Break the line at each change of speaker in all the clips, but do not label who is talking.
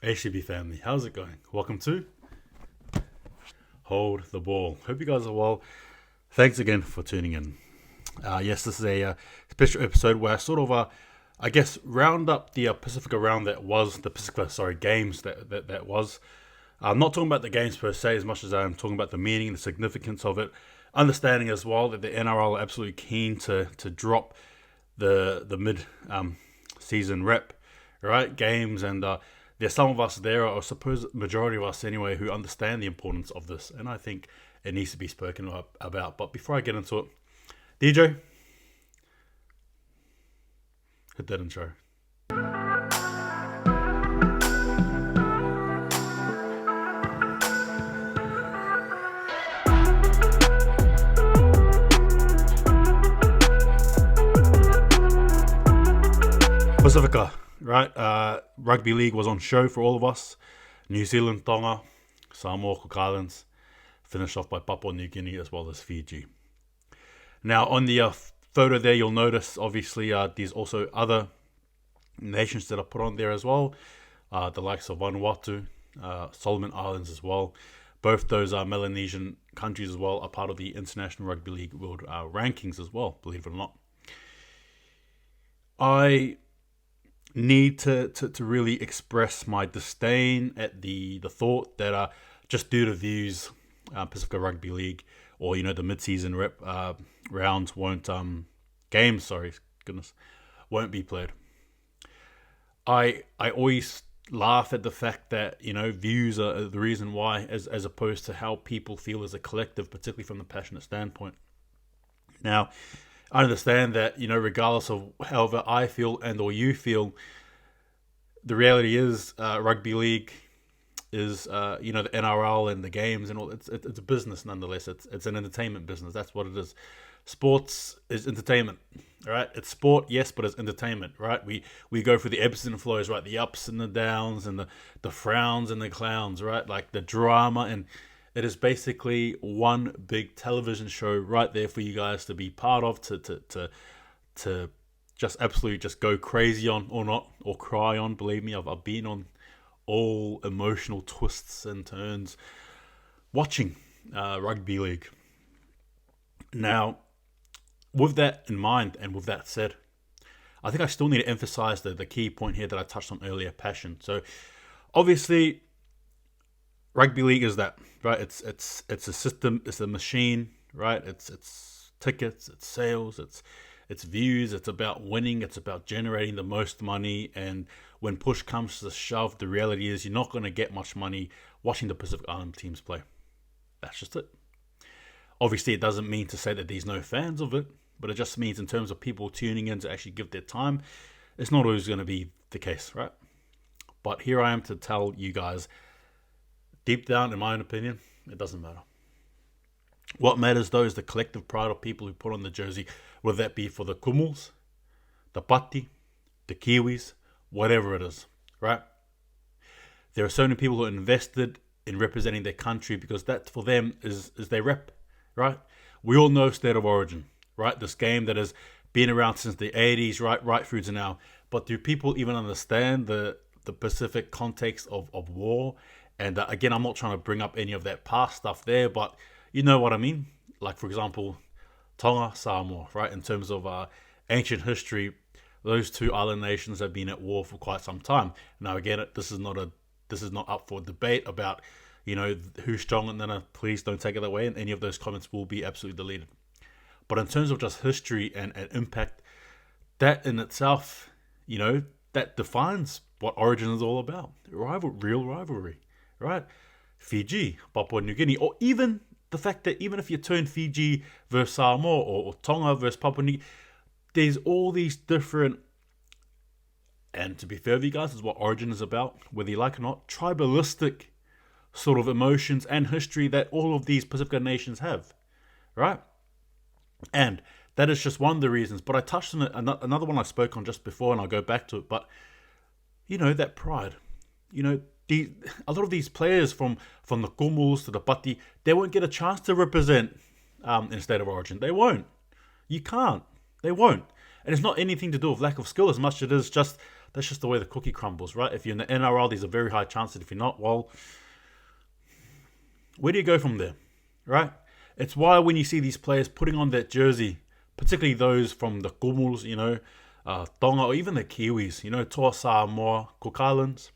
HCB family, how's it going? Welcome to Hold the Ball. Hope you guys are well. Thanks again for tuning in. Yes, this is a special episode where I sort of, round up the Pacifica round that was the Pacifica, games that was. I'm not talking about the games per se as much as I'm talking about the meaning, the significance of it, understanding as well that the NRL are absolutely keen to drop the mid-season rep, right, games, and there's some of us there, or I suppose majority of us anyway, who understand the importance of this, and I think it needs to be spoken about. But before I get into it, DJ, hit that intro. Pacifica, right? Rugby League was on show for all of us. New Zealand, Tonga, Samoa, Cook Islands, finished off by Papua New Guinea as well as Fiji. Now, on the photo there, you'll notice, obviously, there's also other nations that are put on there as well. The likes of Vanuatu, Solomon Islands as well. Both those Melanesian countries as well are part of the International Rugby League World Rankings as well, believe it or not. I need to really express my disdain at the thought that just due to views, Pacifica Rugby League or the mid-season rep rounds won't won't be played. I always laugh at the fact that views are the reason why, as opposed to how people feel as a collective, particularly from the passionate standpoint. Now, I understand that, regardless of however I feel and or you feel, the reality is rugby league is, the NRL and the games and all. It's a business nonetheless. It's an entertainment business. That's what it is. Sports is entertainment, right? It's sport, yes, but it's entertainment, right? We go through the ebbs and flows, right? The ups and the downs and the frowns and the clowns, right? Like the drama, and it is basically one big television show right there for you guys to be part of, to just absolutely just go crazy on, or not, or cry on. Believe me, I've been on all emotional twists and turns watching rugby league. Now, with that in mind and with that said, I think I still need to emphasize the key point here that I touched on earlier: passion. So, obviously, rugby league is that, right? It's a system, it's a machine, right? It's tickets, it's sales, it's views, it's about winning, it's about generating the most money. And when push comes to shove, the reality is you're not going to get much money watching the Pacific Island teams play. That's just it. Obviously, it doesn't mean to say that there's no fans of it, but it just means in terms of people tuning in to actually give their time, it's not always going to be the case, right? But here I am to tell you guys, deep down, in my own opinion, it doesn't matter. What matters, though, is the collective pride of people who put on the jersey, whether that be for the Kumuls, the Pati, the Kiwis, whatever it is, right? There are so many people who are invested in representing their country because that, for them, is their rep, right? We all know State of Origin, right? This game that has been around since the 80s, right through to now. But do people even understand the Pacific context of war? And again, I'm not trying to bring up any of that past stuff there, but you know what I mean? Like, for example, Tonga, Samoa, right? In terms of ancient history, those two island nations have been at war for quite some time. Now, again, this is not up for debate about, who's strong, and then please don't take it away, and any of those comments will be absolutely deleted. But in terms of just history and impact, that in itself, that defines what Origin is all about. Real rivalry. Right? Fiji, Papua New Guinea, or even the fact that even if you turn Fiji versus Samoa or Tonga versus Papua New Guinea, there's all these different, and to be fair with you guys, is what Origin is about, whether you like it or not, tribalistic sort of emotions and history that all of these Pacific nations have, right? And that is just one of the reasons. But I touched on it, another one I spoke on just before, and I'll go back to it. But that pride, a lot of these players from the Kumuls to the Pati, they won't get a chance to represent in State of Origin. They won't. You can't. They won't. And it's not anything to do with lack of skill as much as it is just That's just the way the cookie crumbles, right? If you're in the NRL, there's a very high chance that if you're not, well, where do you go from there, right? It's why when you see these players putting on that jersey, particularly those from the Kumuls, Tonga, or even the Kiwis, Toa Samoa, Cook Islands,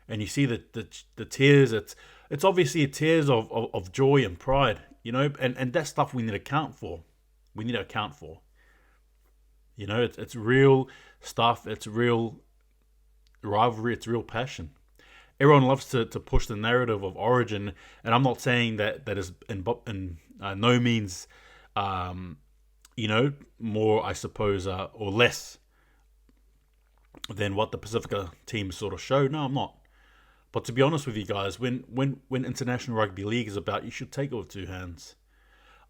and you see the tears. It's obviously tears of joy and pride, and that stuff we need to account for. It's real stuff. It's real rivalry. It's real passion. Everyone loves to push the narrative of origin, and I'm not saying that is in no means, more, I suppose, or less than what the Pacifica team sort of showed. No, I'm not. But to be honest with you guys, when International Rugby League is about, you should take it with two hands.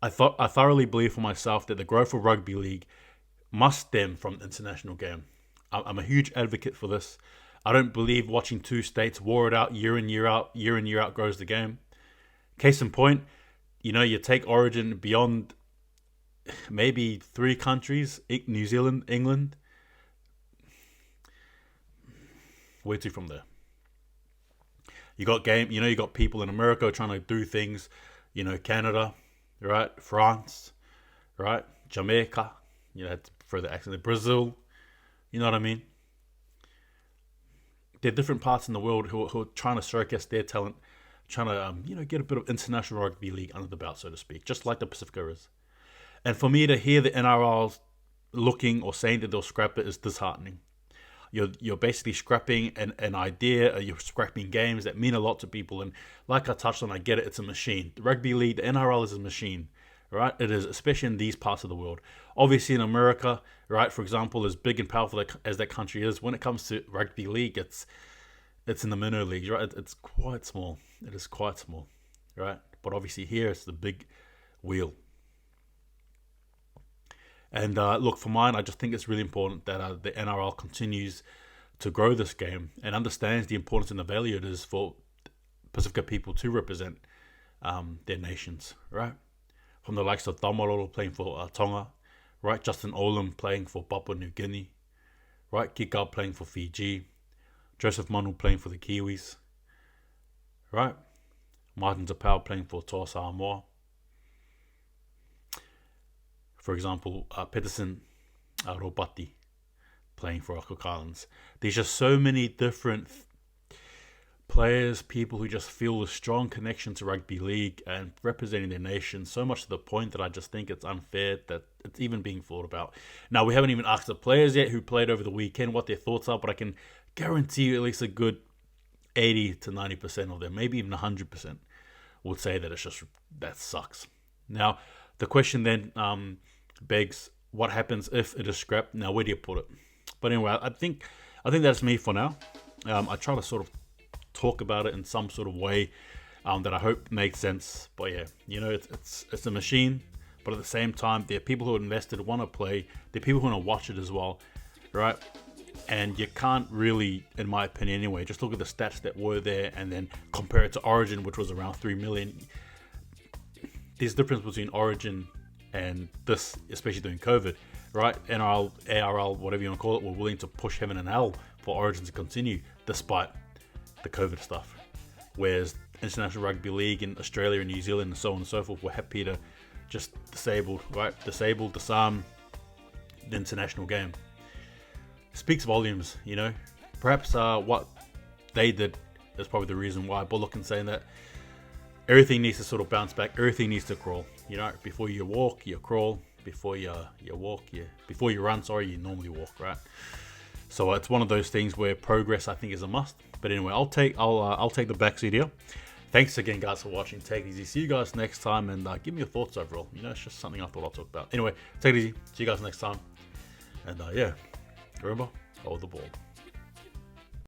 I thoroughly believe for myself that the growth of rugby league must stem from the international game. I'm a huge advocate for this. I don't believe watching two states war it out year in, year out grows the game. Case in point, you take origin beyond maybe 3 countries, New Zealand, England. Where to from there? You got people in America trying to do things, Canada, right? France, right? Jamaica, further accent, Brazil, you know what I mean? There are different parts in the world who are trying to showcase their talent, trying to, get a bit of international rugby league under the belt, so to speak, just like the Pacifica is. And for me to hear the NRL looking or saying that they'll scrap it is disheartening. You're basically scrapping an idea, you're scrapping games that mean a lot to people. And like I touched on, I get it, it's a machine. The rugby league, the NRL is a machine, right? It is, especially in these parts of the world. Obviously in America, right, for example, as big and powerful as that country is, when it comes to rugby league, it's in the minor leagues, right? It's quite small. It is quite small, right? But obviously here, it's the big wheel. And look, for mine, I just think it's really important that the NRL continues to grow this game and understands the importance and the value it is for Pacifica people to represent their nations, right? From the likes of Tamaroro playing for Tonga, right? Justin Olam playing for Papua New Guinea, right? Kikau playing for Fiji, Joseph Manu playing for the Kiwis, right? Martin Zapau playing for Toa Samoa. For example, Peterson Robati playing for Cook Islands. There's just so many different players, people who just feel a strong connection to rugby league and representing their nation, so much to the point that I just think it's unfair that it's even being thought about. Now, we haven't even asked the players yet who played over the weekend what their thoughts are, but I can guarantee you at least a good 80 to 90% of them, maybe even 100%, would say that that sucks. Now, the question then begs, what happens if it is scrapped? Now, where do you put it? But anyway, I think that's me for now. I try to sort of talk about it in some sort of way that I hope makes sense. But yeah, it's a machine. But at the same time, there are people who are invested, want to play. There are people who want to watch it as well, right? And you can't really, in my opinion anyway, just look at the stats that were there and then compare it to Origin, which was around 3 million. There's a difference between Origin and this, especially during COVID, right? NRL, ARL, whatever you want to call it, were willing to push heaven and hell for Origin to continue despite the COVID stuff. Whereas International Rugby League in Australia and New Zealand and so on and so forth were happy to just disable disarm the international game. Speaks volumes, Perhaps what they did is probably the reason why. But look and saying that everything needs to sort of bounce back. Everything needs to crawl. Before you walk, you crawl. Before you run, you normally walk, right? So it's one of those things where progress, I think, is a must. But anyway, I'll take the backseat here. Thanks again, guys, for watching. Take it easy. See you guys next time, and give me your thoughts overall. It's just something I thought I'll talk about. Anyway, take it easy. See you guys next time. And remember, hold the ball.